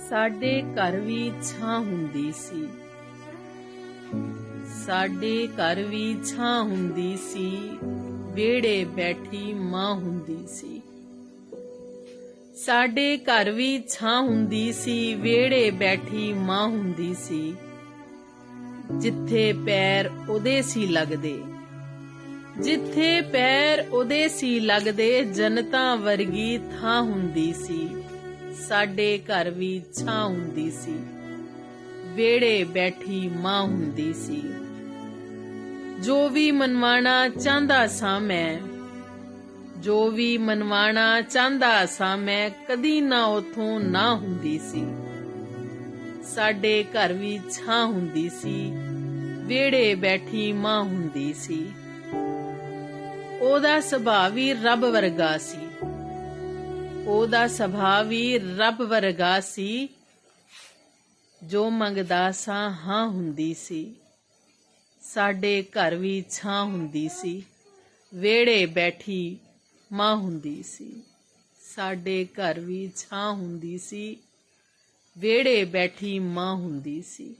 ਸਾਡੇ ਘਰ ਵੀ ਛਾਂ ਹੁੰਦੀ ਸੀ, ਸਾਡੇ ਘਰ ਵੀ ਛਾਂ ਹੁੰਦੀ ਸੀ, ਵਿਹੜੇ ਬੈਠੀ ਮਾਂ ਹੁੰਦੀ ਸੀ। ਸਾਡੇ ਘਰ ਵੀ ਛਾਂ ਹੁੰਦੀ ਸੀ, ਵਿਹੜੇ ਬੈਠੀ ਮਾਂ ਹੁੰਦੀ ਸੀ। ਜਿੱਥੇ ਪੈਰ ਉਹਦੇ ਸੀ ਲੱਗਦੇ, ਜਿੱਥੇ ਪੈਰ ਉਹਦੇ ਸੀ ਲੱਗਦੇ, ਜੰਨਤਾਂ ਵਰਗੀ ਥਾਂ ਹੁੰਦੀ ਸੀ। ਸਾਡੇ ਘਰ ਵੀ ਛਾਂ ਹੁੰਦੀ ਸੀ, ਵਿਹੜੇ ਬੈਠੀ ਮਾਂ ਹੁੰਦੀ ਸੀ। ਜੋ ਵੀ ਮਨਵਾਣਾ ਚਾਹੁੰਦਾ ਸਾਂ ਮੈਂ, ਜੋ ਵੀ ਮਨਵਾਣਾ ਚਾਹੁੰਦਾ ਸਾਂ ਮੈਂ, ਕਦੀ ਨਾ ਉਥੋਂ ਨਾ ਹੁੰਦੀ ਸੀ। ਸਾਡੇ ਘਰ ਵੀ ਛਾਂ ਹੁੰਦੀ ਸੀ, ਵਿਹੜੇ ਬੈਠੀ ਮਾਂ ਹੁੰਦੀ ਸੀ। ਉਹਦਾ ਸੁਭਾਅ ਵੀ ਰੱਬ ਵਰਗਾ ਸੀ, ਉਹਦਾ ਸੁਭਾਅ ਵੀ ਰੱਬ ਵਰਗਾ ਸੀ। ਜੋ ਮੰਗਦਾ ਸਾਂ ਹਾਂ ਹੁੰਦੀ ਸੀ। ਸਾਡੇ ਘਰ ਵੀ ਛਾਂ ਹੁੰਦੀ ਸੀ, ਵਿਹੜੇ ਬੈਠੀ ਮਾਂ ਹੁੰਦੀ ਸੀ। ਸਾਡੇ ਘਰ ਵੀ ਛਾਂ ਹੁੰਦੀ ਸੀ, ਵਿਹੜੇ ਬੈਠੀ ਮਾਂ ਹੁੰਦੀ ਸੀ।